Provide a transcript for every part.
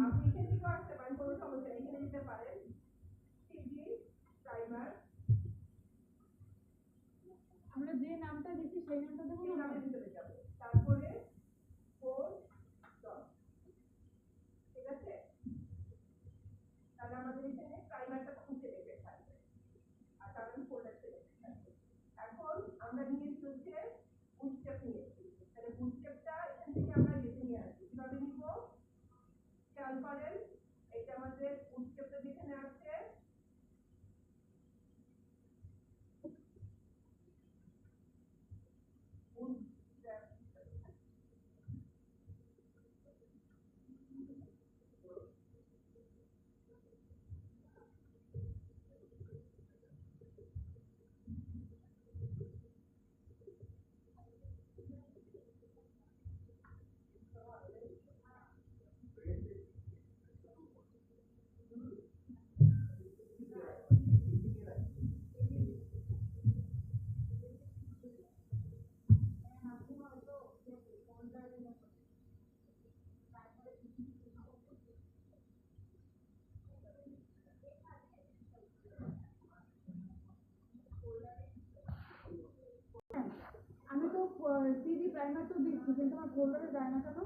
আপনি এখান থেকেও আসতে পারেন, কোনো সমস্যা নেই, এখানে যেতে পারেন। সিজি প্রাইমার আমরা যে নামটা দিচ্ছি সেই নামটা দেবো, এই নামের ভিতরে যাবে, তারপরে কোড ডট, ঠিক আছে? তাহলে আমাদের এখানে প্রাইমারটা খুঁজে দেবে থাকবে, আর তার ফোল্ডার সিলেক্ট থাকবে। এখন আমরা নিয়েছি হচ্ছে বুটস্ট্র্যাপ নিয়েছি, তাহলে বুটস্ট্র্যাপটা এখান থেকে আমরা লিখে নিয়ে আসি। কিভাবে নিব খেয়াল করেন, এটা আমাদের বুটস্ট্র্যাপটা যেখানে আছে আমি তো সিডি প্রাইমার তো দিচ্ছি, কিন্তু আমার ফোল্ডারে যায় না কেন?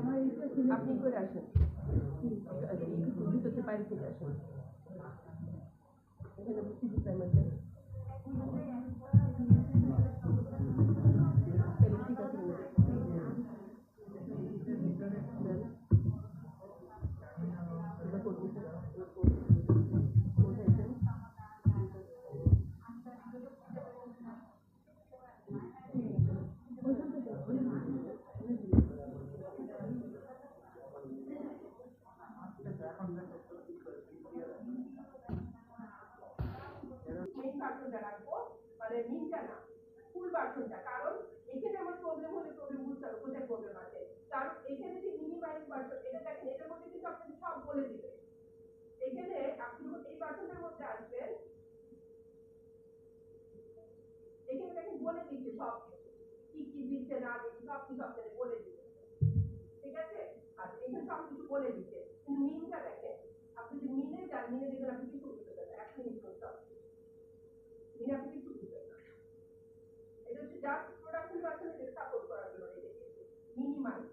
আমার এইটা আপনি করে আসেন, ভিতরে বাইরে থেকে আসেন, এখানে সিজি প্রাইমার দেন। ঠিক আছে, মেইন ভার্সনটা রাখবো, মানে মিনটা না, ফুল ভার্সনটা। কারণ এখানে আমার প্রবলেম হলে প্রবলেম বুঝতে হবে কোথায় প্রবলেম আছে। কারণ এখানে যে মিনিমাইজ ভার্সন, এটা দেখেন, এটার মধ্যে কিন্তু আপনাকে সব বলে দিবে। এখানে আপনি এই ভার্সনটার মধ্যে আসবেন, এখানে দেখেন বলে দিচ্ছে সব কি কি দিচ্ছে না দিচ্ছে, সব কিছু আপনাকে বলে দিচ্ছে, ঠিক আছে? আর এখানে সব কিছু বলে দিচ্ছে, কিন্তু মিনটা দেখেন, আপনি যদি মিনে যান, মিনে দেখবেন আপনি কিছু বুঝতে পারবেন, 1 মিনিট করতে হবে, মিনে আপনি কিছু বুঝবেন না। এটা হচ্ছে জাস্ট প্রোডাকশন ভার্সন, এটা সাপোর্ট করার জন্য রেখে দিয়েছে মিনিমাইজ।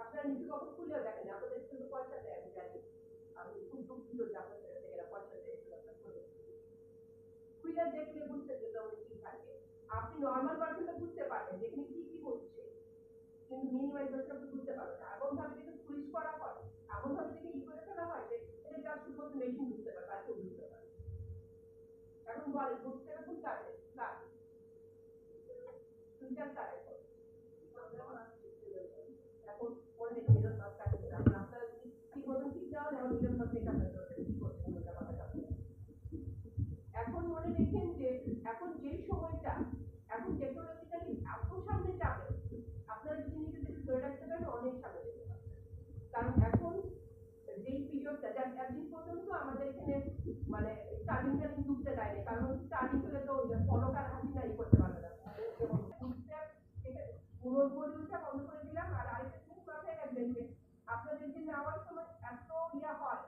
আপনারা নিচে কখন খুলেও দেখেন, আপনাদের কিন্তু পয়সা দেয়, আমি জানি, আমি খুব দুঃখিত যে আপনাদের থেকে এরা পয়সা দেয়, খুলে দেখলে বুঝতে যেতে হবে কি থাকে। আপনি নর্মাল ভার্সনটা বুঝতে পারবেন যেখানে কি কি হচ্ছে, কিন্তু মিনিমাইজ ভার্সনটা বুঝতে পারবেন না। এমন ভাবে যদি সুইচ করা হয়, এমন ভাবে যদি ই করে ফেলা হয় যে এটা জাস্ট শুধুমাত্র মেশিন বুঝতে পারবে, আর কেউ বুঝতে পারবে। এখন বলে বুঝতে হবে, বুঝতে পারবে না, সুইচটা তার এখন মনে দেখি এটা সব কাজ করে। আপনারা যদি ঠিক মতন ঠিক যাও, যেমন এটা সব ঠিক আপনার কি করছে ওটা কথা জানতে। এখন মনে রেখেন যে এখন যেই সময়টা, এখন টেকনোলজিক্যালি এত সামনে যাবে, আপনারা যদি নিজেদের ধরে রাখতে পারেন অনেক সামনে যেতে পারবেন। কারণ এখন যেই পিরিয়ডটা, একদিন পর্যন্ত আমাদের এখানে মানে স্টার্টিং ঢুকতে দেয়নি, কারণ স্টার্টিং হলে তো পলকার হাসিটা ই করতে পারবে না। পুরোপুরিটা বন্ধ করে দিলাম। আর আরেকটা জিনিস মাথায় রাখবেন যে আপনাদের যে নেওয়ার সময় এত ইয়া হয়,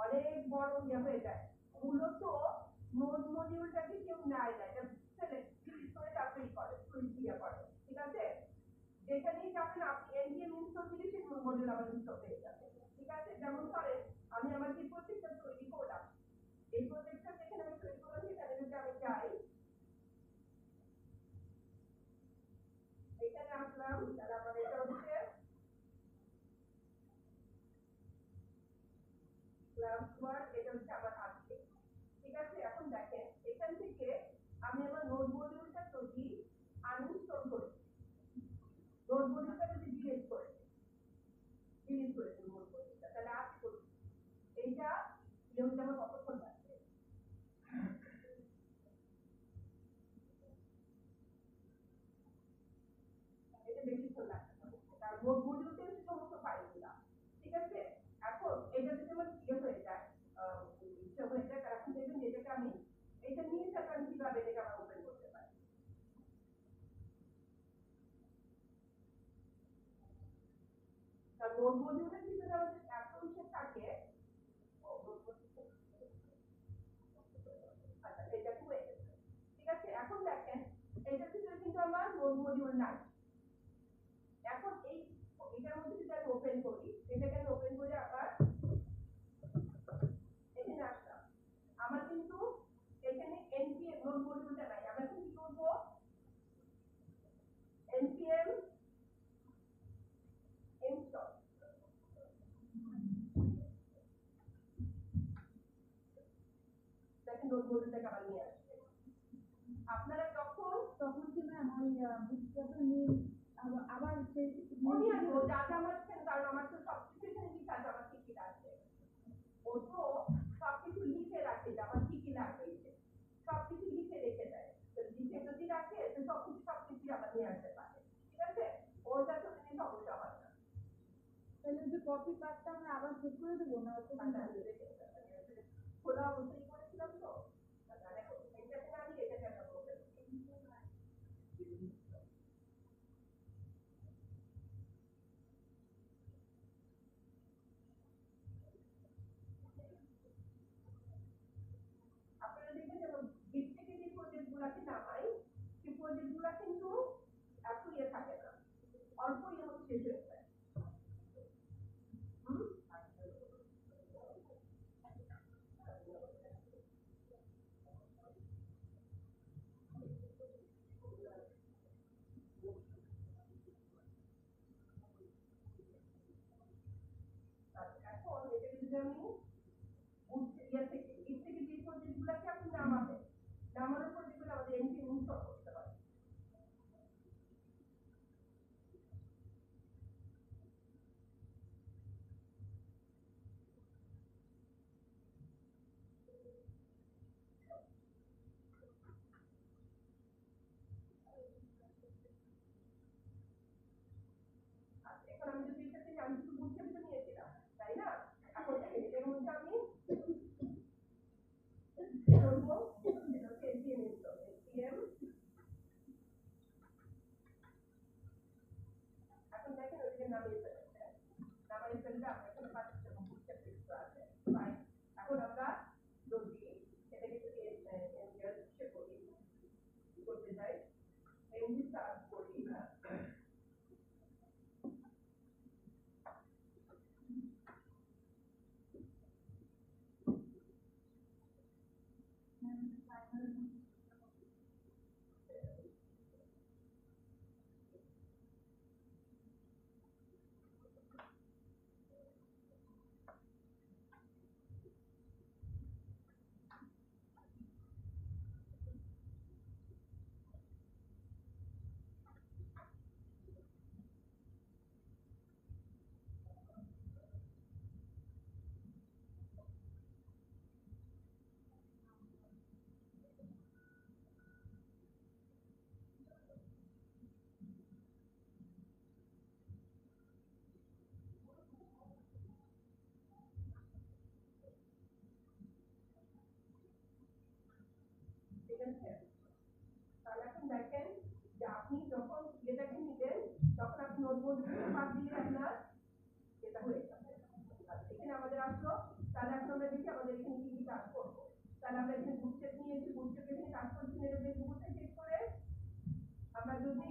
অনেক বড় ইয়া হয়ে যায়, মূলত নোড মডিউলটাকে কেউ নেয় না, এটা সিলেক্ট করে তারপরে করে সুইচ দিয়ে করে, ঠিক আছে? যেখানেই যাবেন আপনি এনডিএম ইনস্টল দিলে সেই মডিউল আবার ইনস্টল হয়ে যাবে, ঠিক আছে? যেমন ধরেন আমি আমার যে প্রজেক্টটা তৈরি করলাম, এই প্রজেক্টটা যেখানে আমি তৈরি করলাম সেখানে যদি আমি যাই, নোট মডিউলের ভিতরে আমাদের এত ইসে থাকে। আচ্ছা এটা কি হয়ে গেছে, ঠিক আছে। এখন দেখেন এটার ভিতরে কিন্তু আমার নোট মডিউল নাই। এখন এটার মধ্যে যদি আমি ওপেন করি, এটাকে আমি ওপেন করে আবার এখানে আসলাম, আমার কিন্তু এখানে npm নোট মডিউলটা নাই। আমরা এখন কি করবো, npm install, দেখেন নোট মডিউলটাকে আবার নিয়ে আসবে। আপনারা তখন কি ম্যাম ওই বুটস্ট্র্যাপের মিল আবার সেই মনে আসবো যা যা আমার ছিল, কারণ আমার তো সবকিছু এখানে লিখা আছে, আমার কি কি লাগবে। ও তো সবকিছু লিখে রাখে যে আমার কি কি লাগবে, সবকিছু লিখে রেখে দেয়। তো লিখে যদি রাখে তো সবকিছু আবার নিয়ে আসতে পারে, ঠিক আছে। ওর কাছে যদি সমস্যা হয় না, তাহলে যে কপি কার্ডটা আমরা আবার চেক করে দেবো না তো খোলা অবস্থায় করেছিলাম তো, দেখো এটাকে আমি এটাকে একটা বলতে আপনারা দেখবেন যেমন গিট থেকে যে প্রজেক্ট গুলাকে নামাই, সেই প্রজেক্ট গুলা কিন্তু এত ইয়ে থাকে না, অল্প ইয়ে মতো শেষ হয়ে যায়। এখন এটাকে যদি আমি ইয়ে থেকে গিট থেকে যে প্রজেক্ট গুলাকে আপনি নামাবেন, নামানোর পর দেখবেন আমাদের এনপি ইনস্টল করতে হয়। এখন আমি যদি এটা থেকে আমি কিছু বুঝতে নিয়েছিলাম, তাই না। এখন দেখেন এটার মধ্যে আমি করবো এটা হচ্ছে npm install, npm। এখন দেখেন ওইটাকে নামিয়ে ফেলেছে, নামিয়ে ফেললে আমরা এখানে পাচ্ছি যখন বুঝতে পেরেছি আছে ফাইন। এখন আমরা যদি এটাকে যদি করি, করতে যাই এমডি সার্চ করি, ঠিক আছে। তাহলে এখন দেখেন যে আপনি যখন এটাকে নিবেন তখন আপনি নোট মডিউলটা বাদ দিলে আপনার এটা হয়ে যাবে। এখানে আমাদের আসলো, তাহলে এখন আমরা দেখি আমাদের এখানে কি কি কাজ করবো। তাহলে আমরা এখানে বুটস্ট্র্যাপ নিয়েছি, বুটস্ট্র্যাপ এখানে কাজ করছি না, এটা দেখবো কোথায় চেক করে। আমরা যদি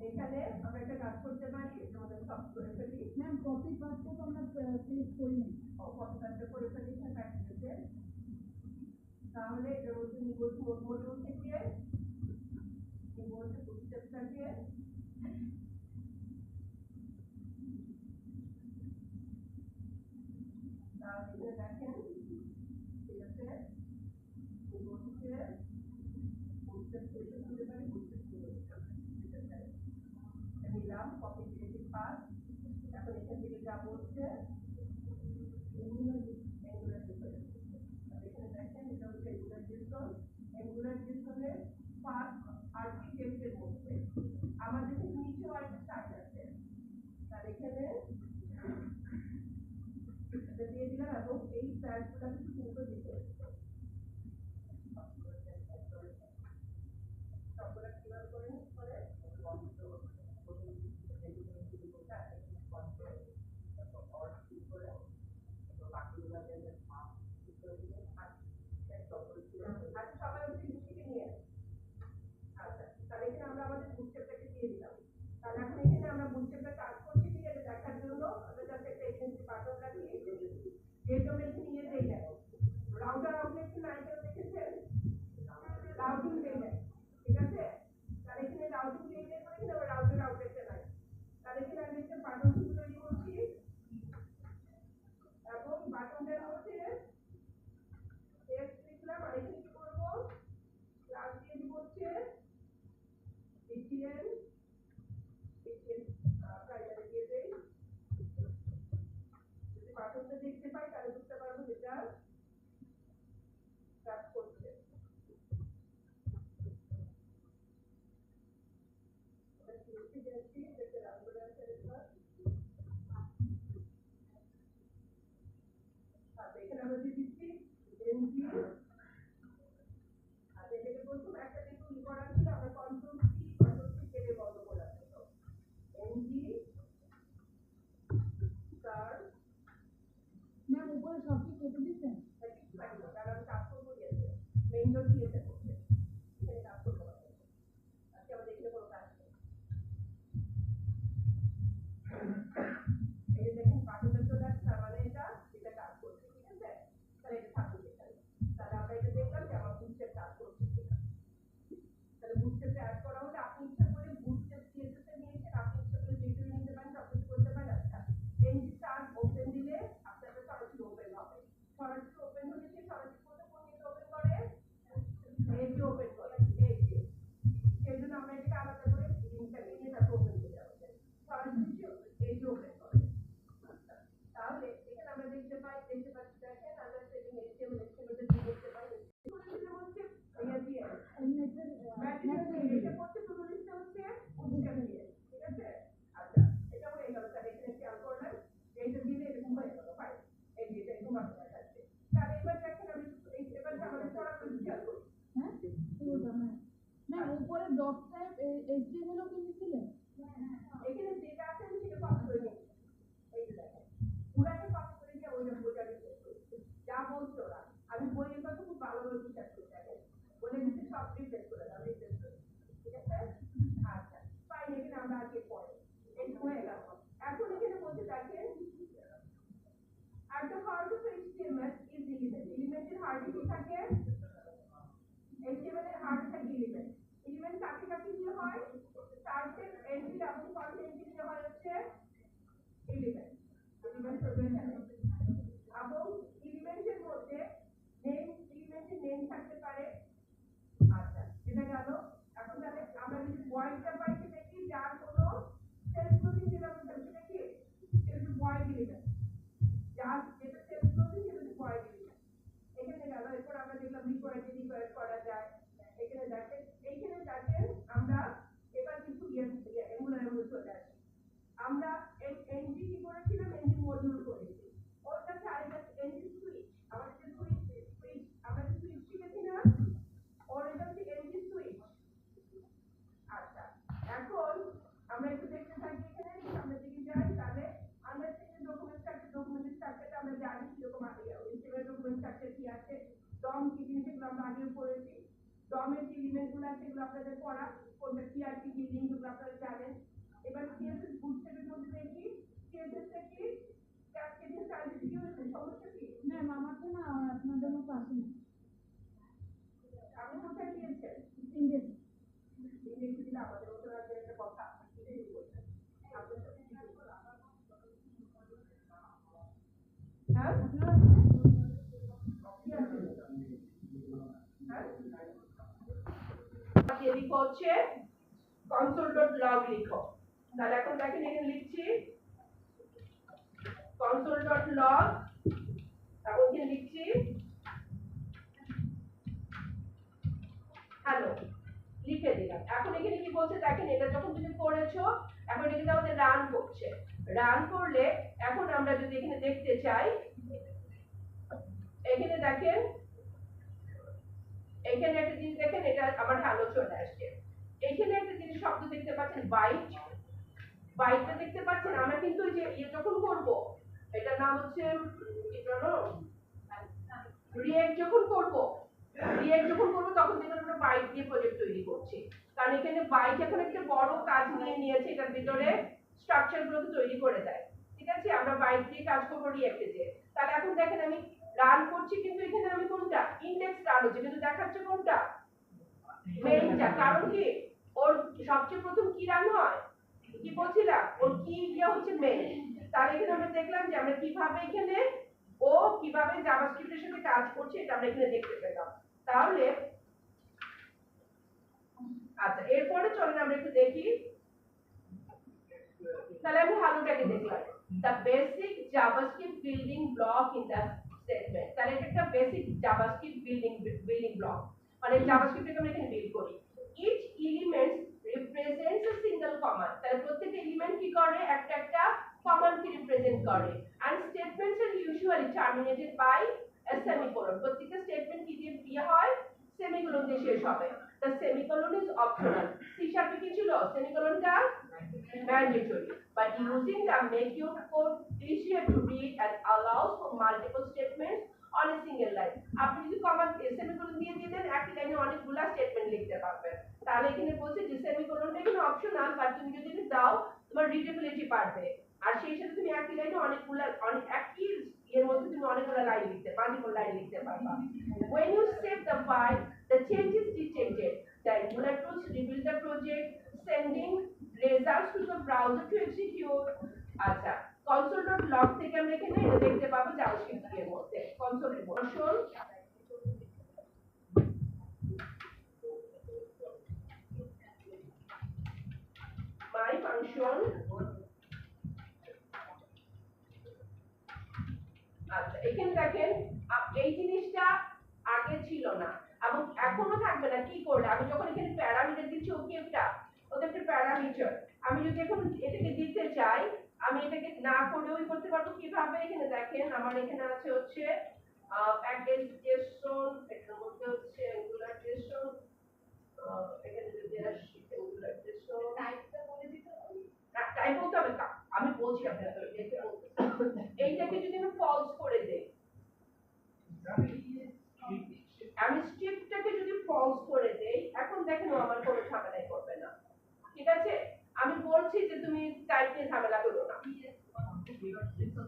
এখানে আমরা একটা কাজ করতে পারি, আমাদের সব করে ফেলি। ম্যাম কপি কার্ডটা তো আমরা ক্লিক করিনি, কপি কার্ডটা করে ফেলি এখানে প্র্যাকটিসে। তাহলে এটার মধ্যে নিব নোট মডিউল থেকে নিব হচ্ছে বুটস্ট্র্যাপটাকে, তাহলে দেখেন ঠিক আছে। নিব হচ্ছে বুটস্ট্র্যাপ থেকে নিতে পারি, নিলাম কপি ক্রিয়েটিভ পাথ। এখন এখান থেকে যাব হচ্ছে অ্যাঙ্গুলার ডিসপ্লে। এখানে দেখেন এটা হচ্ছে angular display, angular display path আর্কিটেক্টের মধ্যে আমাদের কিন্তু নিচেও একটা চার্ট আছে। তার এখানে এটা দিয়ে দিলাম এবং এই চার্টগুলো কিছু দুটো দিতে সবগুলো কিভাবে করে নিস করে আচ্ছা সবাই হচ্ছে মিষ্টিকে নিয়ে আচ্ছা তাহলে এখানে আমরা আমাদের বুটস্ট্র্যাপটাকে দিয়ে দিলাম তাহলে এখন এখানে আমরা বুটস্ট্র্যাপটা কাজ করছি কি এটা দেখার জন্য আমরা জাস্ট একটা এজেন্সি বাটন লাগিয়ে যেহেতু আমরা এখানে নিয়ে যাই না রাউটার আউটলেট না আইটেম দেখেছেন রাউটিং পেমেন্ট ঠিক আছে তাহলে এখানে রাউটিং পেমেন্ট করে এখানে আবার রাউটার আউটলেটে নাই তাহলে এখানে আমি একটা বাটন তৈরি করছি এবং বাটনটার মধ্যে টেক্সট লিখলাম আর এখানে কি করবো ক্লাস দিয়ে দিব হচ্ছে BTN প্রাইমারি দিয়ে দেই যদি বাটনটা দেখতে পাই তাহলে বুঝতে পারবো যেটা কাজ করছে এখানে আমরা দিয়ে দিচ্ছি এনজি আর এটাকে প্রথম একটা যেহেতু ই করা ছিল আমরা কন্ট্রোল সি কেটে বন্ধ করে রাখবো এনজি স্টার ম্যাম উপরে সব কি কেটে দিচ্ছেন কারণ আমি কাজ করবো দিয়েছে মেইন ডোর দিয়েছে করছে এখানে কাজ করতে পারবো আজকে আমাদের এখানে কোনো কাজ নেই এই যে দেখুন বাটনটা চলে আসছে তার মানে এটা কাজ করছে ঠিক আছে তাহলে এটা থাকুক এখানে তাহলে আমরা এটা দেখলাম যে আমার বুটস্ট্র্যাপ কাজ করছে কিনা তাহলে বুটস্ট্র্যাপে অ্যাড করা হলে আপনি ইচ্ছা করে বুটস্ট্র্যাপ সিএসএস এ নিয়েছেন আপনি ইচ্ছা করে যে কেউ নিতে পারেন সব কিছু করতে পারেন আচ্ছা এনজি স্টার ওপেন দিলে আপনার সরাসরি ওপেন হবে সরাসরি ওপেন হলে সে সরাসরি কোন জিনিস ওপেন করে এনজি ওপেন করে এই যে সেই জন্য আমরা এটাকে আলাদা করে লিঙ্কটাকে নিয়ে তারপর ওপেন করে যাবো সরাসরি এনজি ওপেন করে তাহলে এখানে আমরা দেখতে পাচ্ছি দেখেন আমরা সেটিং HTML HTML দিয়ে দেখতে পাই এটা হচ্ছে ইয়া দিয়ে এটা হচ্ছে টু ডু লিস্টে হচ্ছে বুটস্ট্র্যাপ দিয়ে ঠিক আছে আচ্ছা এটা হয়ে গেল তাহলে এখানে খেয়াল করলেন এইটা দিলে এরকম হয়ে গেল ফাইন এই যে এটা এরকম আপনার কাছে তাহলে এবার দেখেন আমি এবার আমাদের পড়াগুলো খেয়াল করি হ্যাঁ পুরোটা ম্যাম উপরে ডট টাইপ এইচটিএমএল ও কিন্তু ছিলেন এখানে যেটা আছে আমি সেটা কপি করে নিই এই যে দেখেন পুরাটা কপি করে নিয়ে ওইটা বোঝা দিতে যা বলছে ওরা আমি বইয়ের কথা খুব ভালোভাবে বিশ্বাস করি দেখেন বলে দিচ্ছি সব রিপ্লেস করে দাও রিপ্লেস করে ঠিক আছে আচ্ছা ফাইন এখানে আমরা আগে পড়ে এই হয়ে গেল এখন এখানে বলতে দেখেন at the heart of HTML is element এলিমেন্টের হার্টে কি থাকে HTML এর হার্টে থাকে এলিমেন্ট এলিমেন্ট কাকে কাকে দিয়ে হয় স্টার্টের এন্ট্রি এবং কন্টেন্ট দিয়ে হয় হচ্ছে এলিমেন্ট এলিমেন্ট হলো এখানে এবং এলিমেন্টের মধ্যে নেম এলিমেন্টের নেম থাকতে পারে আচ্ছা এটা গেল এখন তাহলে আমরা যদি ভয়েডটা পাই সেটা কি যার কোনো সেলফ ক্লোজিং যেটা আমরা সেটা কি সেটা ভয়েড এলিমেন্ট যার যেটা সেলফ ক্লোজিং সেটা ভয়েড এলিমেন্ট এখানে গেল এরপর আমরা দেখলাম রিকোয়ার করা যায় এখানে দেখেন আমরা এবার কিছু এমুলার মধ্যে চলে আসি আমরা এনজি কি করেছিলাম এনজি মডিউল করেছি ওর কাছে আরেকটা এনজি সুইচ আমাদের যে সুইচ আমরা যে সুইচ শিখেছি না ওর এটা হচ্ছে এনজি সুইচ আচ্ছা এখন আমরা একটু দেখতে থাকি এখানে সামনের দিকে যাই তাহলে আন্ডারস্ট্যান্ডিং ডকুমেন্ট স্ট্রাকচারটা আমরা জানি কিরকম HTML ডকুমেন্ট স্ট্রাকচার কি আছে ডম কি জিনিস এগুলো আমরা আগেও পড়েছি ডমের যে এলিমেন্টগুলো আছে এগুলো আপনাদের পড়া কোনটা টিআরপি কি লিঙ্ক এগুলো আপনারা জানেন এবার সিএসএস বুটস্ট্র্যাপের মধ্যে দেখি সিএসএসটা কি ক্যাসকেডিং স্টাইল কি হয়েছে সমস্যা কি ম্যাম আমার তো না আপনাদের মতো আসে না আপনি কোথায় গিয়েছেন ইংরেজি দিলে আমাদের মতো একটা কথা এটাই বলছেন আপনার সাথে হ্যাঁ আপনারা লিখো হচ্ছে console.log লিখো তাহলে এখন দেখেন এখানে লিখছি console.log তারপর এখানে লিখছি হ্যালো লিখে দিলাম এখন এখানে কি বলছে দেখেন এটা যখন তুমি করেছো এখন এটা আমাদের রান করছে রান করলে এখন আমরা যদি এখানে দেখতে চাই এখানে দেখেন, এখানে একটা জিনিস দেখেন, এটা আমার হ্যালো চলে আসছে। এখানে একটা জিনিস শব্দ দেখতে পাচ্ছেন, বাইট। বাইটটা দেখতে পাচ্ছেন। আমরা কিন্তু ওই যে যখন করব, এটার নাম হচ্ছে কি জানো, রিয়েক্ট যখন করব, তখন দেখবেন আমরা বাইট দিয়ে প্রজেক্ট তৈরি করছি। কারণ এখানে বাইট এখন একটা বড় কাজ নিয়ে নিয়েছে, এটার ভিতরে স্ট্রাকচার গুলোকে তৈরি করে দেয়। ঠিক আছে, আমরা বাইট দিয়ে কাজ করবো রিয়েক্টে যে। তাহলে এখন দেখেন আমি রান করছি, কিন্তু এখানে আমি কোনটা ইন্ডেক্স রান হচ্ছে, কিন্তু দেখাচ্ছে কোনটা মেইনটা। কারণ কি, ওর সবচেয়ে প্রথম কি রান হয়, কি বলছিলাম, ওর কি ইয়ে হচ্ছে মেইন। তাহলে এখানে আমরা দেখলাম যে আমরা কিভাবে এখানে ও কিভাবে জাভাস্ক্রিপ্টের সাথে কাজ করছে, এটা আমরা এখানে দেখতে পেলাম। তাহলে আচ্ছা, এরপরে চলেন আমরা একটু দেখি। তাহলে আমি হ্যালোটাকে দেখলাম, the basic JavaScript building block in the statement। তাহলে এটা একটা বেসিক JavaScript building block, মানে JavaScript আমরা এখানে বিল্ড করি। each element represents a single command। তাহলে প্রত্যেকটা এলিমেন্ট কি করে, একটা একটা কমান্ড কে রিপ্রেজেন্ট করে। and statements are usually terminated by a semicolon। প্রত্যেকটা স্টেটমেন্ট কি দিয়ে হয়, সেমিকোলন দিয়ে শেষ হবে। the semicolon is optional। C শার্পে কি ছিল, সেমিকোলনটা mandatory, but using them make your code easier to read and allows for multiple statements on a single line। আপনি যদি কমা সেমিকোলন দিয়ে দেন, একই লাইনে অনেকগুলা স্টেটমেন্ট লিখতে পারবেন। তাহলে এখানে বলছে যে সেমিকোলনটা এখানে অপশনাল, বাট তুমি যদি এটা দাও তোমার রিডেবিলিটি বাড়বে। আর সেই সাথে তুমি একই লাইনে একই এর মধ্যে তুমি অনেকগুলা লাইন লিখতে, মাল্টিপল লাইন লিখতে পারবা। when you save the file, the change is detected। the Angular tools rebuild the project, sending results to the browser to execute। আচ্ছা, console.log থেকে আমরা এখানে এটা দেখতে পাবো জাভাস্ক্রিপ্ট এর মধ্যে console function, my function। আচ্ছা, এখানে দেখেন এই জিনিসটা আগে ছিল না এবং এখনো থাকবে না। কি করলে, আমি যখন এখানে প্যারামিটার দিচ্ছি, ওকে একটা ওদের একটা প্যারামিটার, আমি যদি এখন এটাকে দিতে চাই, আমি এটাকে না করেও করতে পারবো। কিভাবে, এখানে দেখেন আমার এখানে আছে হচ্ছে প্যাকেজ জেসন, এটার মধ্যে হচ্ছে অ্যাঙ্গুলার জেসন, এখানে যদি আসি অ্যাঙ্গুলার জেসন টাইপটা বলে দিতে হবে, টাইপ বলতে হবে না, আমি বলছি আপনাদের এইটাকে যদি আমি ফলস করে দেই, আমি স্ট্রিপটাকে যদি ফলস করে দেই, এখন দেখেন আমার কোনো ঝামেলাই করবে না। ঠিক আছে, আমি বলছি যে তুমি টাইপ নিয়ে ঝামেলা করো না।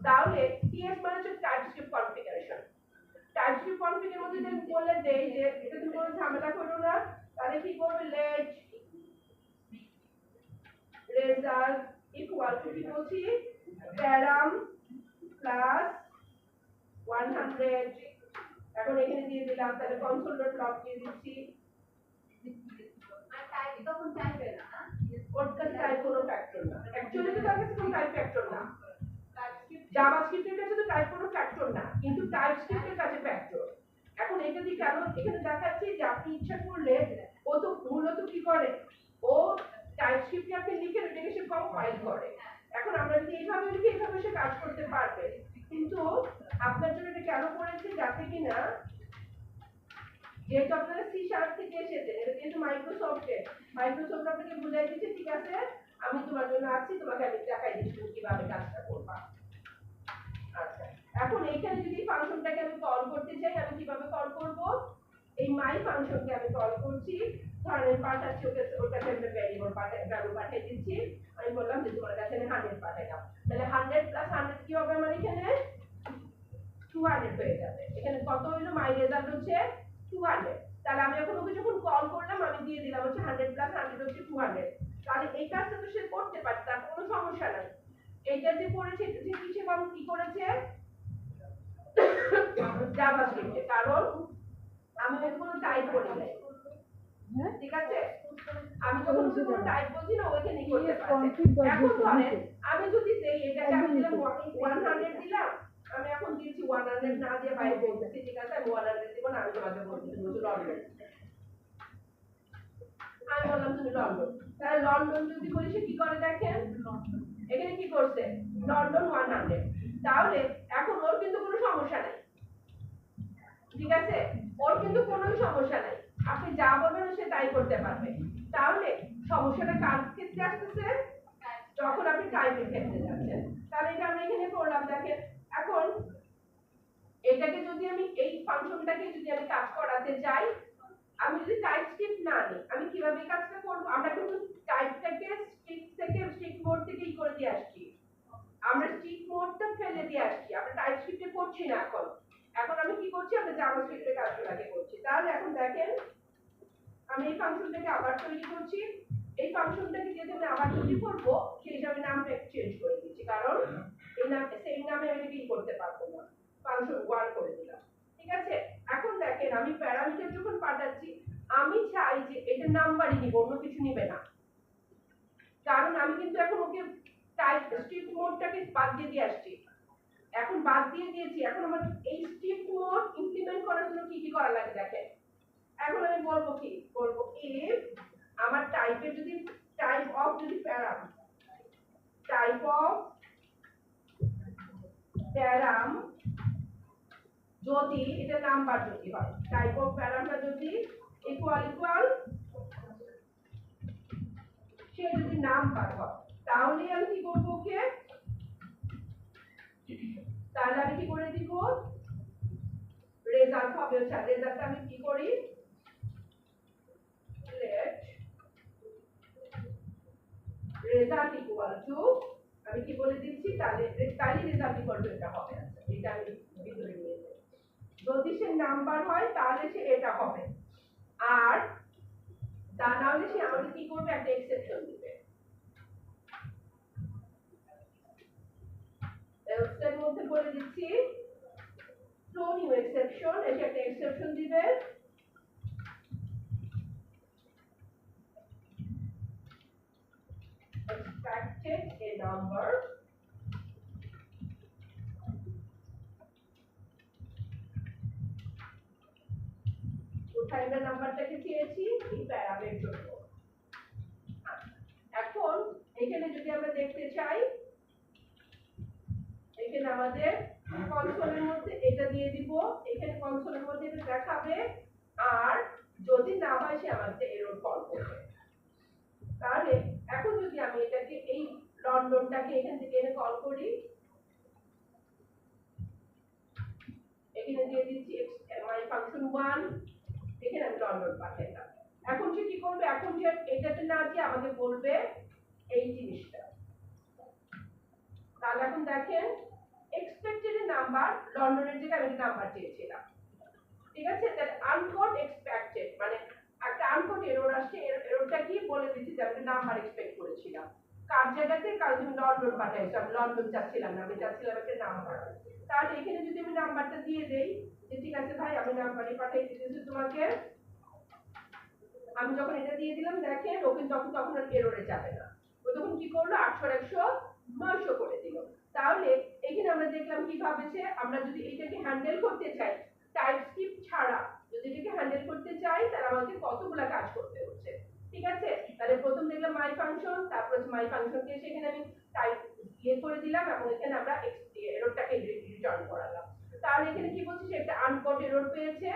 তাহলে টিএস মানে হচ্ছে টাইপস্ক্রিপ্ট কনফিগারেশন। টাইপস্ক্রিপ্ট কনফিগের মধ্যে যদি বলে দেই যে এটা তুমি কোনো ঝামেলা করো না, তাহলে কি করবে, লেট রেজাল্ট ইকুয়াল টু কি বলছি, প্যারাম প্লাস 100। এখন এখানে দিয়ে দিলাম, তাহলে console.log দিয়ে দিচ্ছি। আর টাইপ তখন টাইপে না, ওটা টাইপ কোনো ফ্যাক্টর না, অ্যাকচুয়ালি তো তার কাছে কোনো টাইপ ফ্যাক্টর না। জাভাস্ক্রিপ্টের কাছে তো টাইপ কোনো ফ্যাক্টর না, কিন্তু টাইপস্ক্রিপ্টের কাছে ফ্যাক্টর। এখন এটা দিয়ে কেন এখানে দেখাচ্ছি যে আপনি ইচ্ছা করলে, ও তো মূলত কি করে, ও টাইপস্ক্রিপ্টে আপনি লিখে এটাকে সে কম্পাইল করে। এখন আমরা যদি এইভাবে লিখি, এইভাবে সে কাজ করতে পারবে, কিন্তু আপনার জন্য এটা কেন করেছে, যাতে কিনা যেহেতু আপনারা সি শার্প থেকে এসেছেন, এটা যেহেতু মাইক্রোসফট আপনাকে বুঝাই দিচ্ছে, ঠিক আছে আমি তোমার জন্য আছি, তোমাকে আমি দেখাই দিচ্ছি তুমি কিভাবে কাজটা করবা। আচ্ছা, এখন এইখানে যদি ফাংশনটাকে আমি কল করতে চাই, আমি কিভাবে কল করব, এই মাই ফাংশনকে আমি কল করছি, ধরেন পাঠাচ্ছি ওর কাছে একটা ভ্যারিয়েবল ভ্যালু পাঠিয়ে দিচ্ছি, আমি বললাম যে তোমার কাছে আমি 100 পাঠাই দাও। তাহলে 100 প্লাস 100 কি হবে, আমার এখানে 200 হয়ে যাবে। এখানে কত হলো, মাই রেজাল্ট হচ্ছে 200। তাহলে আমি এখন ওকে যখন কল করলাম, আমি দিয়ে দিলাম হচ্ছে 100 প্লাস 100 হচ্ছে 200। তাহলে এই কাজটা তো সে করতে পারছে, তার কোনো সমস্যা নাই। এইটা যে করেছে, যে কিসে কম কি করেছে, জাভাস্ক্রিপ্টে, কারণ আমি এর কোনো টাইপ করি নাই। ঠিক আছে, আমি যখন কোনো টাইপ বলছি না, ওইখানেই করতে পারছে। এখন ধরেন আমি যদি দেই, এটাকে আমি দিলাম 100 দিলাম, আমি এখন দিয়েছি 100 না দিয়ে বাইরে বলতেছি, ঠিক আছে আমি 100 দিব না, আমি তোমাকে বলছি লন্ডন। আমি বললাম তুমি লন্ডন, তাহলে লন্ডন যদি বলি, সে কি করে দেখেন, এখানে কি করছে, লন্ডন 100। তাহলে এখন ওর কিন্তু কোনো সমস্যা নাই, ঠিক আছে, ওর কিন্তু কোনো সমস্যা নাই, আপনি যা বলবেন সে তাই করতে পারবে। তাহলে সমস্যাটা কার ক্ষেত্রে আসতেছে, যখন আপনি টাইপের ক্ষেত্রে যাচ্ছেন। তাহলে এটা আমরা এখানে করলাম, দেখেন এখন এটাকে যদি আমি এই ফাংশনটাকে যদি আমি কাজ করাতে চাই, আমি যদি টাইপ স্ক্রিপ্ট না নিই, আমি কিভাবে কাজটা করব? আমরা কিন্তু টাইপটাকে স্ট্রিক্ট থেকে স্ট্রিক্ট মোড থেকে ই করে দিয়ে আসছি, আমরা স্ট্রিক্ট মোডটা ফেলে দিয়ে আসছি, আমরা টাইপ স্ক্রিপ্টে করছি না এখন। এখন আমি কি করছি, আমরা জাভাস্ক্রিপ্টের কাজগুলোকে করছি। তাহলে এখন দেখেন আমি এই ফাংশনটাকে আবার তৈরি করছি, এই ফাংশনটাকে যেহেতু আমি আবার তৈরি করব, সেই হিসাবে নামটা চেঞ্জ করে দিচ্ছি, কারণ এই নাম সেম নামে আমি কি করতে পারবো না, ফাংশন ওয়ান করে দিলাম। ঠিক আছে, এখন দেখেন আমি প্যারামিটার যখন পাঠাচ্ছি, আমি চাই যে এটা নাম্বারই নিব, অন্য কিছু নিবে না, কারণ আমি কিন্তু এখন ওকে টাইপ স্ট্রিক্ট মোডটাকে বাদ দিয়ে আসছি, এখন বাদ দিয়ে দিয়েছি। এখন আমার এই স্ট্রিক্ট মোড ইমপ্লিমেন্ট করার জন্য কি কি করা লাগে দেখেন। এখন আমি বলবো কি, বলবো ইফ আমার টাইপে যদি টাইপ অফ যদি প্যারাম, টাইপ অফ প্যারাম যদি এটা নাম্বার যদি হয়, টাইপ অফ প্যারামটা যদি ইকুয়াল সে যদি নাম্বার হয়, তাহলে আমি কি করবো ওকে, তাহলে আমি কি করে দিব, রেজাল্ট হবে। রেজাল্টটা আমি কি করি, let result equal to, আমি কি বলে দিচ্ছি, তাহলে রেজাল্ট ইকুয়াল টু এটা হবে। আচ্ছা এটা আমি ভিতরে নিয়ে যাই, যদি সে নাম্বার হয় তাহলে সে এটা হবে, আর তা না হলে সে আমাকে কি করবে, একটা এক্সেপশন দিবে। এর মধ্যে বলে দিচ্ছি থ্রো নিউ এক্সেপশন, এসে একটা এক্সেপশন দিবে, expected a number কোথায় আমরা নাম্বারটাকে চেয়েছি, এই প্যারামের জন্য। এখন এখানে যদি আমরা দেখতে চাই, এখানে আমাদের কনসোলের মধ্যে এটা দিয়ে দিব, এখানে কনসোলের মধ্যে এটা দেখাবে, আর যদি না হয় সে আমাদের এরর কল করবে। তাহলে এখন যদি আমি এটাকে এই লন্ডনটাকে এখান থেকে এনে কল করি, এখানে দিয়ে দিচ্ছি my function 1, এখানে আমি লন্ডন পাঠাইলাম। এখন সে কি করবে, এখন সে এটাতে না দিয়ে আমাকে বলবে এই জিনিসটা। তাহলে এখন দেখেন এক্সপেক্টেড নাম্বার, লন্ডনের জায়গায় আমি নাম্বার চেয়েছিলাম, ঠিক আছে, তাহলে আনকোড এক্সপেক্টেড মানে একটা আনকোড এরর আসছে, এররটা কি বলে দিচ্ছি যে আমি নাম্বার এক্সপেক্ট করেছিলাম, কার জায়গাতে, কারণ তুমি লন্ডন পাঠাইছো, আমি লন্ডন চাচ্ছিলাম না, আমি চাচ্ছিলাম একটা নাম্বার। তাহলে এখানে যদি আমি নাম্বারটা দিয়ে দেই যে ঠিক আছে ভাই আমি নাম্বারই পাঠিয়ে দিতেছি তোমাকে, আমি যখন এটা দিয়ে দিলাম দেখেন ও কিন্তু তখন আর এররে যাবে না, ও তখন কি করলো 800 900 করে দিল। তাহলে এখানে আমরা দেখলাম কিভাবে সে, আমরা যদি এটাকে হ্যান্ডেল করতে চাই টাইপ স্ক্রিপ্ট ছাড়া, যদি এটাকে হ্যান্ডেল করতে চাই তাহলে আমাকে কতগুলা কাজ করতে হচ্ছে। ঠিক আছে, তাহলে প্রথম দেখলাম মাই ফাংশন, তারপর মাই ফাংশনকে সেখানে আমি টাইপ করে দিলাম এবং এখানে আমরা এররটাকে রিটার্ন করালাম। তাহলে এখানে কি বলছে, সে একটা আনকোড এরর পেয়েছে।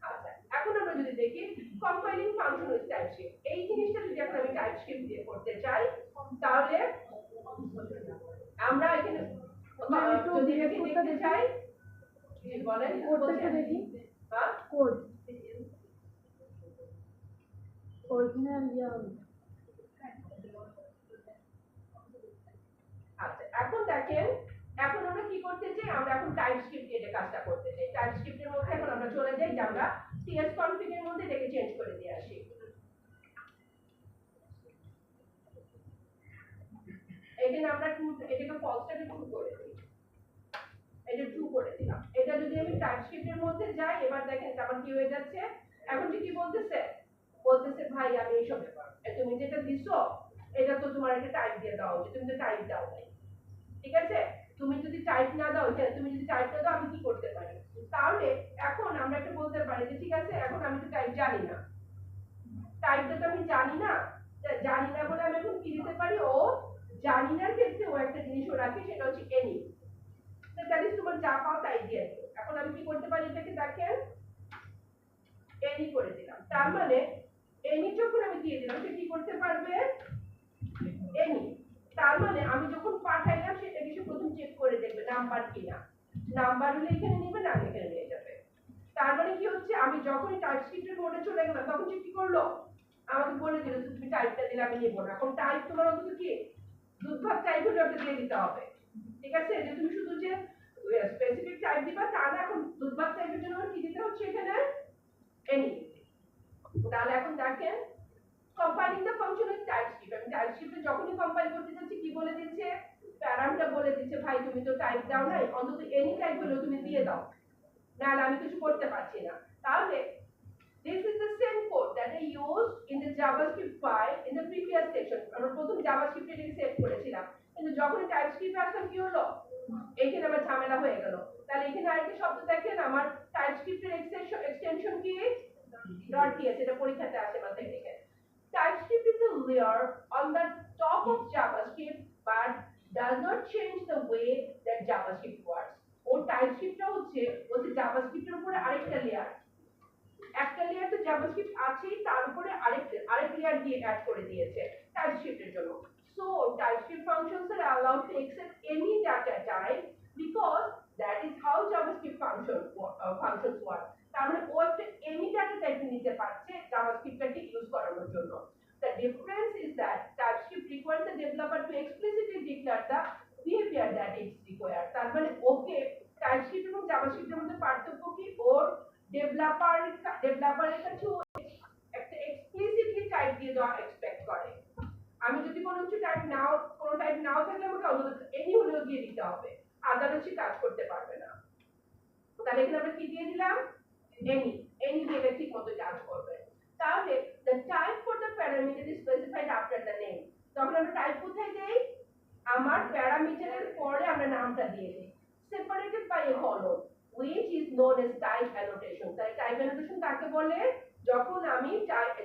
আচ্ছা এখন আমরা যদি দেখি কম্পাইলিং ফাংশন উইথ টাইপস্ক্রিপ্ট, এই জিনিসটা যদি এখন আমি টাইপস্ক্রিপ্ট দিয়ে করতে চাই, তাহলে আমরা এখানে যদি এটাকে দেখতে চাই, বলেন কোডটা দেখি, হ্যাঁ কোড অরিজিনাল ইয়া। আচ্ছা এখন দেখেন, এখন আমরা কি করতে চাই, আমরা এখন টাইপস্ক্রিপ্ট দিয়ে কাজটা করতে চাই। টাইপস্ক্রিপ্টের মধ্যে এখন আমরা চলে যাই যে আমরা সিএস কনফিগ এর মধ্যে এটাকে চেঞ্জ করে দিয়ে আসি। এখানে আমরা এটাকে ফলসটাকে ট্রু করে দিই, এটা ট্রু করে দিলাম। এটা যদি আমি টাইপস্ক্রিপ্টের মধ্যে যাই, এবার দেখেন আমার কি হয়ে যাচ্ছে, এখন কি বলতেছে, বলতেছে ভাই আমি এইসব ব্যাপার, তুমি যেটা দিছো এটা তো তোমার একটা টাইপ দিয়ে দাও, যে তুমি তো টাইপ দাও নাই। ঠিক আছে, তুমি যদি টাইপ না দাও, তুমি যদি টাইপ না দাও আমি কি করতে পারি, তাহলে এখন আমরা একটা বলতে পারি যে ঠিক আছে এখন আমি তো টাইপ জানি না, টাইপটা তো আমি জানি না, জানি না বলে আমি এখন কি দিতে পারি, ও জানি না ক্ষেত্রে ও একটা জিনিসও রাখে, সেটা হচ্ছে এনি, দ্যাট ইজ তোমার যা পাও তাই দিয়ে দিও। এখন আমি কি করতে পারি, এটাকে দেখেন নাম্বার কিনা, নাম্বার হলে এখানে নেবে, না এখানে নিয়ে যাবে। তার মানে কি হচ্ছে, আমি যখনই টাইপস্ক্রিপ্টের মোডে চলে গেলাম তখন কি করলো, আমাকে বলে দিল তুমি টাইপটা দিলে আমি নেবো না। এখন টাইপ তোমার অন্তত কি দুধভাত টাইপ হলে ওটা দিয়ে দিতে হবে, ঠিক আছে? যে তুমি শুধু যে স্পেসিফিক টাইপ দিবা তা না, এখন দুধভাত টাইপের জন্য কি দিতে হচ্ছে এখানে এনি। তাহলে এখন দেখেন compiling the function with TypeScript, আমি টাইপস্ক্রিপ্টে যখনই কম্পাইল করতে যাচ্ছি কি বলে দিচ্ছে, প্যারামটা বলে দিচ্ছে ভাই তুমি তো টাইপ দাও নাই, অন্তত এনি টাইপ হলেও তুমি দিয়ে দাও, নাহলে আমি কিছু করতে পারছি না। তাহলে this is the same code that I used in the JavaScript file in the previous section. আমরা প্রথম জাভাস্ক্রিপ্টে এটাকে সেভ করেছিলাম, কিন্তু যখন টাইপস্ক্রিপ্ট আসলাম কি হলো, এখানে আমার ঝামেলা হয়ে গেল। তাহলে এখানে আরেকটা শব্দ দেখেন, আমার টাইপস্ক্রিপ্টের এক্সটেনশন কি ডট টিএস, এটা পরীক্ষাতে আসে mathematical. TypeScript is a layer on the top of JavaScript but does not change the way that JavaScript works. ওর টাইপস্ক্রিপ্টটা হচ্ছে জাভাস্ক্রিপ্টের উপরে আরেকটা লেয়ার, একটা লেয়ার তো জাভাস্ক্রিপ্ট আছেই, তার উপরে আরেক লেয়ার দিয়ে অ্যাড করে দিয়েছে টাইপস্ক্রিপ্টের জন্য। So TypeScript functions are allowed to accept any data type because that is how JavaScript functions work. তার মানে ও একটা any data type নিতে পারছে জাভাস্ক্রিপ্টটাকে ইউজ করানোর জন্য। The difference is that TypeScript requires the developer to explicitly declare the behavior that is required. তার মানে ওকে TypeScript এবং জাভাস্ক্রিপ্টের মধ্যে পার্থক্য কি, ওর ডেভেলপারের কাছে একটা এক্সপ্লিসিটলি টাইপ দিয়ে দেওয়া এক্সপেক্ট করে। আমি যদি কোনো কিছু টাইপ নাও থাকলে আমাকে অন্তত এনি হলেও দিয়ে দিতে হবে, আদারওয়াইজ কাজ করতে পারবে না। তাহলে এখানে আমরা কি দিয়ে দিলাম, এনি দিলে ঠিক মতো কাজ করবে। তাহলে the type for the parameter is specified after the name, তখন আমরা টাইপ কোথায় দেই, আমার প্যারামিটারের পরে আমরা নামটা দিয়ে দিই, separated by a colon which is known as type annotation. তাই টাইপ annotation কাকে বলে, যখন আমি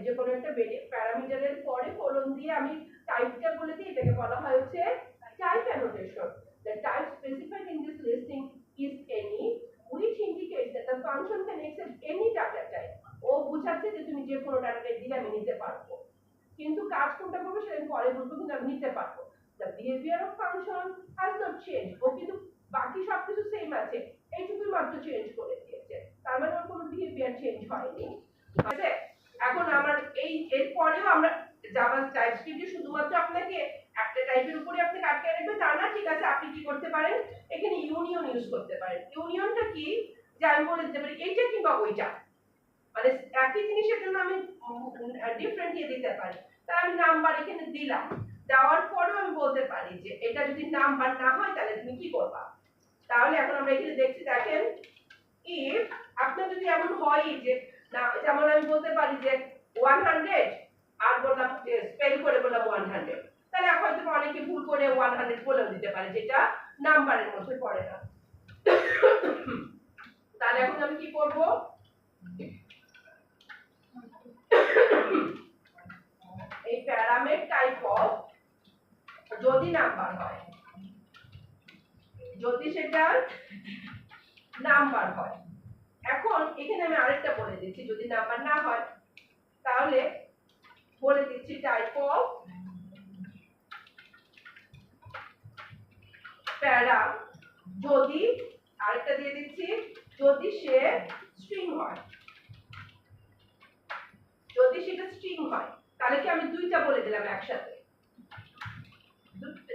যে কোনো একটা প্যারামিটারের পরে কোলন দিয়ে আমি টাইপটা বলে দিই, এটাকে বলা হয় হচ্ছে type annotation. The type specified in this listing is any, which indicates that the function can accept any data type. ও বুঝাচ্ছে যে তুমি যে কোনো ডাটা টাইপ দিলে আমি নিতে পারবো, কিন্তু কাজ কোনটা করবো সেটা পরে বলবো, কিন্তু আমি নিতে পারবো। The behavior of function has not changed. ও কিন্তু বাকি সবকিছু সেম আছে, এইটুকুই মাত্র চেঞ্জ করে দিয়েছে, তার মানে ওর কোনো বিহেভিয়ার চেঞ্জ হয়নি। ঠিক আছে, এখন আমার এর পরেও আমরা জাভা টাইপস্ক্রিপ্টে শুধুমাত্র আপনাকে একটা টাইপের উপরে আপনি আটকে রাখবে তা না, ঠিক আছে? আপনি কি করতে পারেন, এখানে ইউনিয়ন ইউজ করতে পারেন। ইউনিয়নটা কি, যে আমি বলে দিতে পারি এইটা কিংবা ওইটা, মানে একই জিনিসের জন্য আমি ডিফারেন্ট দিয়ে দিতে পারি। তাহলে আমি নাম্বার এখানে দিলাম, দেওয়ার পরেও আমি বলতে পারি যে এটা যদি নাম্বার না হয় তাহলে তুমি কি করবা। তাহলে এখন আমরা এখানে দেখছি, দেখেন ইফ আপনার যদি এমন হয় যে না, যেমন আমি বলতে পারি যে 100 আর বললাম যে স্পেল করে বললাম 100, তাহলে হয়তো অনেকে ভুল করে 100 বলেও দিতে পারে, যেটা নাম্বারের মধ্যে পড়ে না। তাহলে এখন আমি কি করব, এই প্যারামিটার টাইপ অফ যদি নাম্বার হয়, যদি সেটা নাম্বার হয়, এখন এখানে আমি আরেকটা বলে দিচ্ছি, যদি নাম্বার না হয় তাহলে বলে দিচ্ছি টাইপ অফ প্যারা, যদি আরেকটা দিয়ে দিচ্ছি যদি সে স্ট্রিং হয়, যদি সেটা স্ট্রিং হয় তাহলে কি আমি দুইটা বলে দিলাম একসাথে,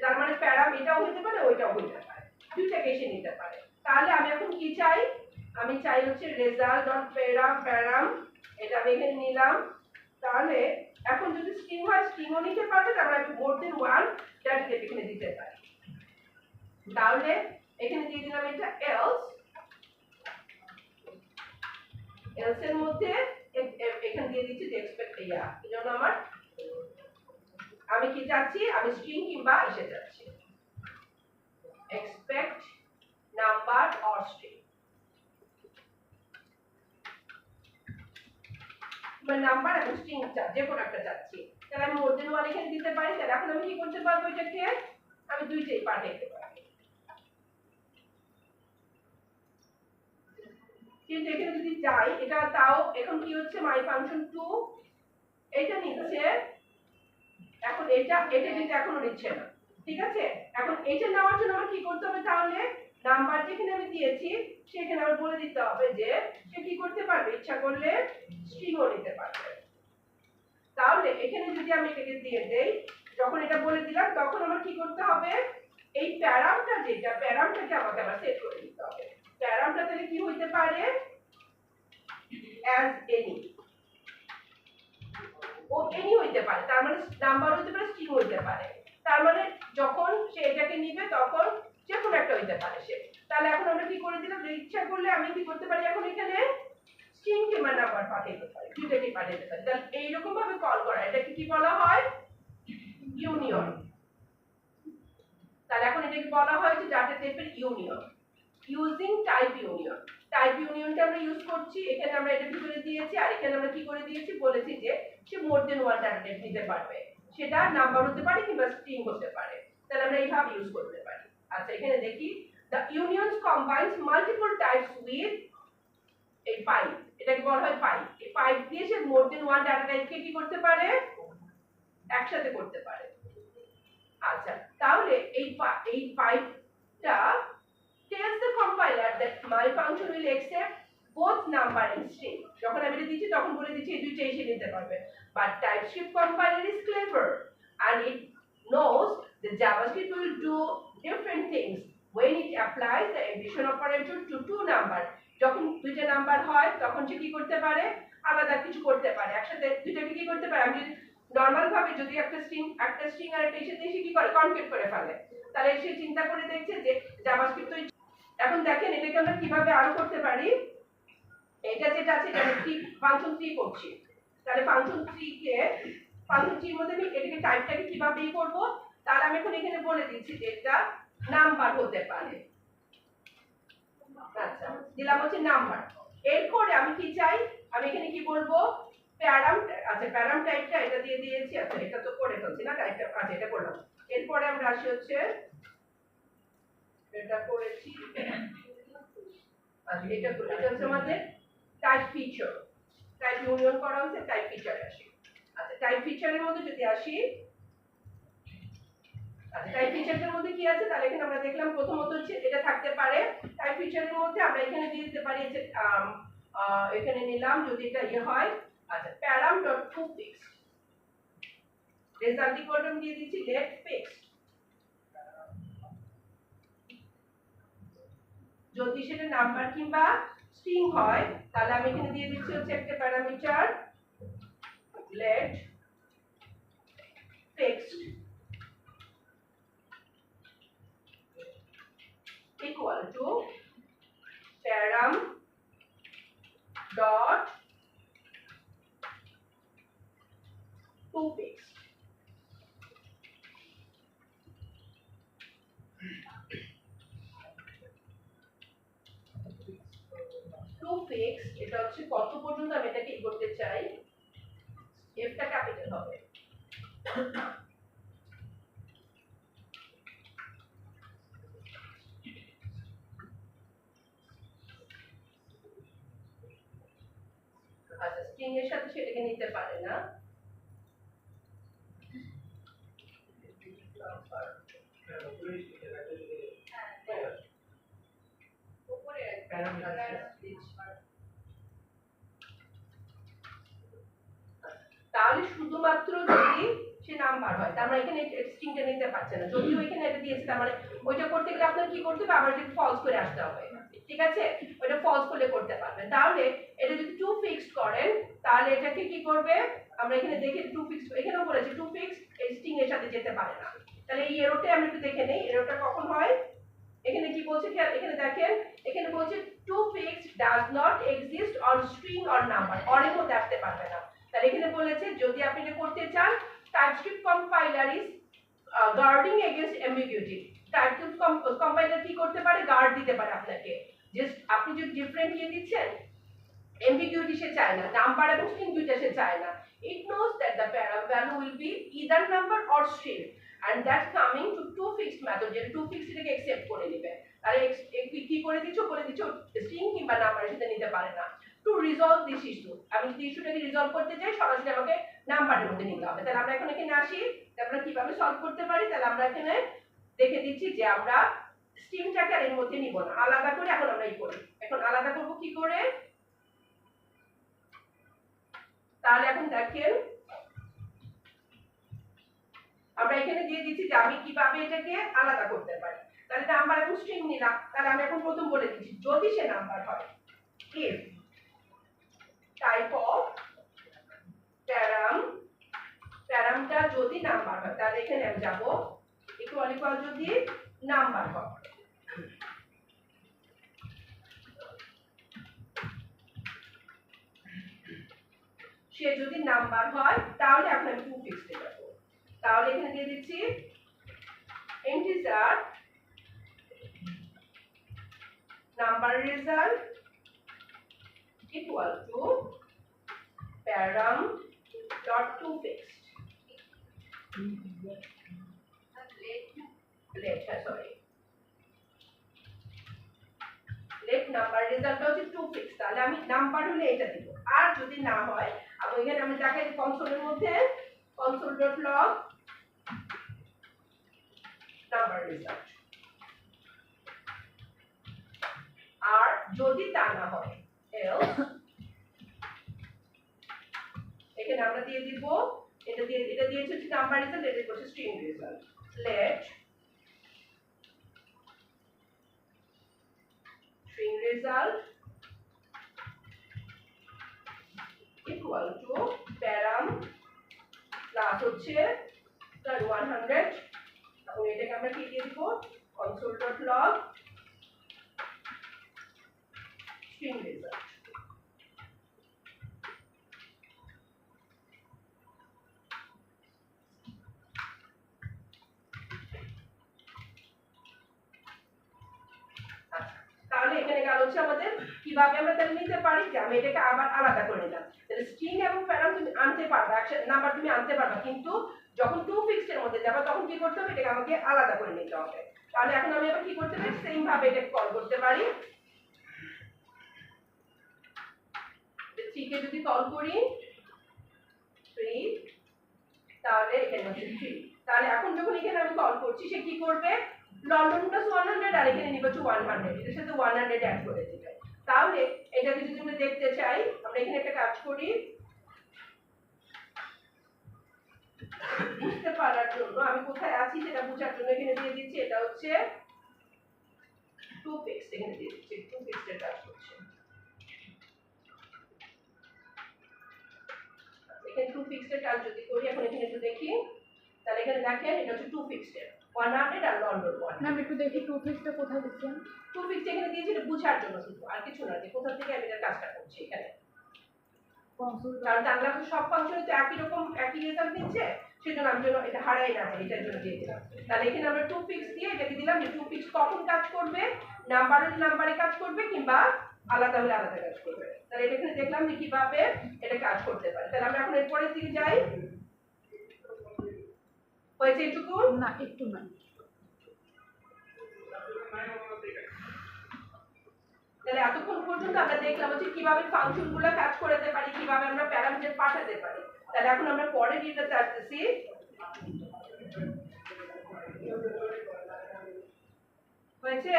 তার মানে প্যারাম এটাও হতে পারে ওইটাও হতে পারে, দুইটা কেসে নিতে পারে। তাহলে আমি এখন কি চাই, আমি চাই হচ্ছে রেজাল্ট ডট প্যারাম, এটা আমি এখানে নিলাম। তাহলে এখন যদি স্ট্রিং হয় স্ট্রিংও নিতে পারবে, তারপরে আমি মোর দেন ওয়ান ড্যাশ টাইপ এখানে দিতে পারি। তাহলে এখানে দিয়ে দিলাম এটা এলস এর মধ্যে এখানে দিয়ে দিচ্ছি যে এক্সপেক্ট এই জন্য আমার আমি কি চাচ্ছি, আমি স্ট্রিং কিংবা এসে যাচ্ছি expect number or string, মানে নাম্বার এবং স্ট্রিং যে কোনো একটা চাচ্ছি, তাহলে আমি মোর দেন ওয়ান এখানে দিতে পারি। তাহলে এখন আমি কি করতে পারবো, এটাকে আমি দুইটাই পাঠাইতে পারি, কিন্তু এখানে যদি যাই এটা তাও এখন কি হচ্ছে মাই ফাংশন 2 এটা নিচ্ছে, এখন এটা কিন্তু এখনো নিচ্ছে না, ঠিক আছে? এখন এটা নেওয়ার জন্য আমার কি করতে হবে, তাহলে নাম্বার যেখানে আমি দিয়েছি সেখানে আমার বলে দিতে হবে যে সে কি করতে পারবে, ইচ্ছা করলে স্ট্রিংও নিতে পারবে। তাহলে এখানে যদি আমি এটাকে দিয়ে দেই, যখন এটা বলে দিলাম তখন আমার কি করতে হবে, এই প্যারামটা যেটা প্যারামটাকে আমাকে আবার সেট করে দিতে হবে। প্যারামটা তাহলে কি হইতে পারে, অ্যাজ এনি, ও এনি হইতে পারে, তার মানে নাম্বার হইতে পারে, স্ট্রিং হইতে পারে। তার মানে যখন সে এটাকে নিবে তখন যে কোনো একটা হইতে পারে সে। তাহলে এখন আমরা কি করে দিলাম, যে ইচ্ছা করলে আমি কি করতে পারি, এখন এখানে স্ট্রিং কিংবা নাম্বার পাঠাইতে পারি, দুইটাকে পাঠাইতে পারি। তাহলে এইরকম ভাবে কল করা, এটাকে কি বলা হয়, ইউনিয়ন। তাহলে এখন এটাকে বলা হয় যে ডাটা টাইপের union, using type union. Type ইউনিয়নটা আমরা ইউজ করছি, এখানে আমরা এটা ভিতরে দিয়েছি, আর এখানে আমরা কি করে দিয়েছি, বলেছি যে সে মোর দেন ওয়ান ডাটা টাইপ নিতে পারবে, সেটা নাম্বার হতে পারে কিংবা স্ট্রিং হতে পারে। তাহলে আমরা এইভাবে ইউজ করতে পারি। আচ্ছা এখানে দেখি, the unions combines multiple types with এই পাইপ, এটাকে বলা হয় পাইপ। এই পাইপ দিয়ে সে মোর দেন ওয়ান ডাটা টাইপকে কি করতে পারে, একসাথে করতে পারে। আচ্ছা তাহলে এই পাইপটা tells the compiler that my function will accept both number and string। যখন আমি এটা দিচ্ছি তখন বলে দিচ্ছি এই দুইটাই সে নিতে পারবে। But TypeScript compiler is clever and it knows that JavaScript will do different things when it applies the addition operator to two number। যখন দুইটা নাম্বার হয় তখন সে কি করতে পারে, আলাদা কিছু করতে পারে, একসাথে দুইটাকে কি করতে পারে। আমি নরমাল ভাবে যদি একটা স্ট্রিং আর একটা সাথে সে কি করে, কনকেট করে ফেলে, তাহলে সে চিন্তা করে দেখছে যে জাভাস্ক্রিপ্ট তো। এখন দেখেন এটাকে আমরা কিভাবে আরো করতে পারি, এটা যেটা আছে এটা আমি ফাংশন 3 করছি। তাহলে ফাংশন 3 কে, ফাংশন 3 এর মধ্যে আমি এটাকে টাইপটাকে কিভাবে করব, তাহলে আমি এখন এখানে বলে দিচ্ছি যে এটা নাম্বার হতে পারে। আচ্ছা দিলাম হচ্ছে নাম্বার। এরপরে আমি কি চাই, আমি এখানে কি বলবো, প্যারাম। আচ্ছা প্যারাম টাইপটা এটা দিয়ে দিয়েছি। আচ্ছা এটা তো করে ফেলছি না টাইপটা, আচ্ছা এটা করলাম। এরপরে আমরা আসি হচ্ছে এটা করেছি, আচ্ছা এটা হচ্ছে আমাদের টাইপ ফিচার। টাইপ ইউনিয়ন করা হচ্ছে, টাইপ ফিচারে আসি। আচ্ছা টাইপ ফিচারের মধ্যে যদি আসি, আচ্ছা টাইপ ফিচারের মধ্যে কি আছে, তাহলে এখানে আমরা দেখলাম প্রথমত হচ্ছে এটা থাকতে পারে। টাইপ ফিচারের মধ্যে আমরা এখানে দিয়ে দিতে পারি যে এখানে নিলাম যদি এটা হয়, আচ্ছা param.toFix রেজাল্ট ইকুয়াল দিয়ে দিচ্ছি let fixed। যদি সেটা নাম্বার কিংবা স্ট্রিং হয় তাহলে আমি এখানে দিয়ে দিচ্ছি হচ্ছে একটা parameter let fixed equal to param dot toFix। toFix এটা হচ্ছে কত পর্যন্ত আমি এটাকে করতে চাই, এফটা ক্যাপিটাল হবে। আচ্ছা স্ট্রিং এর সাথে সেটাকে নিতে পারে না, তাহলে শুধুমাত্র যদি সে নাম্বার হয়, তার মানে এখানে স্ট্রিংটা নিতে পারছে না। যদিও এখানে এটা দিয়েছে, তার মানে ওইটা করতে গেলে আপনার কি করতে হবে, আবার এটা ফলস করে আসতে হবে, ঠিক আছে, ওইটা ফলস করলে করতে পারবেন। তাহলে এটা যদি টু ফিক্সড করেন তাহলে এটাকে কি করবে, আমরা এখানে দেখি টু ফিক্সড, এখানেও বলেছে টু ফিক্সড এই স্ট্রিং এর সাথে যেতে পারে না। তাহলে এই এররটা আমরা একটু দেখে নেই, এররটা কখন হয়। এখানে কি বলছে, এখানে দেখেন, এখানে বলছে to fixed does not exist on string or number, অর এর মধ্যে আসতে পারবে না। তাহলে এখানে বলেছে যদি আপনি এটা করতে চান, TypeScript compiler is guarding against ambiguity। TypeScript compiler কি করতে পারে, গার্ড দিতে পারে আপনাকে, জাস্ট আপনি যদি ডিফারেন্ট ইয়ে দিচ্ছেন, ambiguity সে চায় না, নাম্বার এবং স্ট্রিং দুইটা সে চায় না। It knows that the param value will be either number or string and that's coming to toFixed method, যেটা toFixed এটাকে accept করে নেবে। তাহলে কি করে দিচ্ছ, বলে দিচ্ছ স্ট্রিং কিংবা নাম্বারের সাথে নিতে পারে না। টু রিজলভ দিস ইস্যু, আমি যদি ইস্যুটাকে রিজলভ করতে চাই সরাসরি আমাকে নাম্বারের মধ্যে নিতে হবে। তাহলে আমরা এখন এখানে আসি, আমরা কিভাবে সলভ করতে পারি। তাহলে আমরা এখানে দেখে দিচ্ছি যে আমরা স্ট্রিংটাকে আর এর মধ্যে নিব না, আলাদা করে এখন আমরা এই করি। এখন আলাদা করব কি করে? তাহলে এখন দেখেন আমরা এখানে দিয়ে দিচ্ছি যে আমি কিভাবে এটাকে আলাদা করতে পারি। তাহলে নাম্বার এবং স্ট্রিং নিলাম, তাহলে আমি এখন প্রথম বলে দিচ্ছি যদি সে নাম্বার হয়, if টাইপ অফ প্যারামটা যদি নাম্বার হয়, তাহলে এখানে আমি যাব ইকুয়াল ইকুয়াল যদি নাম্বার হয়, সে যদি নাম্বার হয় তাহলে এখন আমি টু ফিক্সড যাব। তাহলে এখানে দিয়ে দিচ্ছি integer number result equal to param dot to fixed let number result হচ্ছে টু ফিক্স। তাহলে আমি নাম্বার হলে এটা দিব, আর যদি না হয় আমি এখানে আমি দেখাই কনসোলের মধ্যে console.log নাম্বার রেজাল্ট। আর যদি তা না হয় else এখানে আমরা দিয়ে দিব এটা দিয়েছে হচ্ছে নাম্বার রেজাল্ট, এটা হচ্ছে string result. let string result equal to param plus হচ্ছে 100। এখন এটাকে আমরা কি দিয়ে দিব console.log string result। তাহলে এখানে গেল হচ্ছে আমাদের কিভাবে আমরা তাহলে নিতে পারি যে আমি এটাকে আবার আলাদা করে নিলাম। তাহলে স্ট্রিং এবং প্যারাম তুমি আনতে পারবে, একসাথে নাম্বার তুমি আনতে পারবে, কিন্তু যখন টু ফিক্সড এর মধ্যে যাবে তখন কি করতে হবে, এটাকে আমাকে আলাদা করে নিতে হবে। তাহলে এখন আমি আবার কি করতে পারি, সেম ভাবে এটাকে কল করতে পারি। থ্রি কে যদি কল করি 3, তাহলে এখানে হচ্ছে 3। তাহলে এখন যখন এখানে আমি কল করছি সে কি করবে, লন্ডন প্লাস 100 আর এখানে নিব 100, এর সাথে 100 অ্যাড করে দিবে। তাহলে এটাকে যদি আমরা দেখতে চাই, আমরা এখানে একটা কাজ করি বুঝতে পারার জন্য, আমি কোথায় আছি সেটা বোঝার জন্য এখানে দিয়ে দিচ্ছি এটা হচ্ছে টু ফিক্সড, এখানে দিয়ে দিচ্ছি টু ফিক্সড এর কাজ করছে। এখানে টু ফিক্সড এর কাজ যদি করি, এখন এখানে একটু দেখি, তাহলে এখানে দেখেন এটা হচ্ছে টু ফিক্সড এর 100 আর লন্ডন 1। ম্যাম একটু দেখি টু ফিক্সটা কোথায় দিচ্ছেন? টু ফিক্সড এখানে দিয়েছি এটা বোঝার জন্য শুধু, আর কিছু না, যে কোথা থেকে আমি এর কাজটা করছি এখানে। কারণ জানলাম তো সব ফাংশনে তো একই রকম একই রেজাল্ট দিচ্ছে, সেজন্য আমি জন্য এটা হারাই না যায় এটার জন্য দিয়ে দিলাম। তাহলে এখানে আমরা টু ফিক্স দিয়ে এটাকে দিলাম যে টু ফিক্স কখন কাজ করবে, নাম্বার হলে নাম্বারে কাজ করবে কিংবা আলাদা হলে আলাদা কাজ করবে। তাহলে এটা এখানে দেখলাম যে কিভাবে এটা কাজ করতে পারে। তাহলে আমরা এখন এরপরের দিকে যাই। হয়েছে এটুকু? না একটু না, তাহলে এতক্ষণ পর্যন্ত আমরা দেখলাম হচ্ছে কিভাবে ফাংশনগুলো কাজ করতে পারি, কিভাবে আমরা প্যারামিটার পাঠাতে পারি। তাহলে এখন আমরা পরের যেটা চাচ্ছি হয়েছে।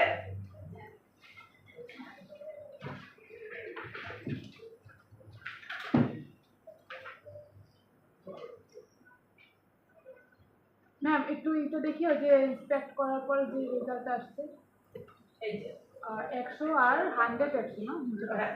ম্যাম একটু এটা দেখি যে ইন্সপেক্ট করার পরে যে রেজাল্ট আসছে এই যে 100 আর 100 100 না? হ্যাঁ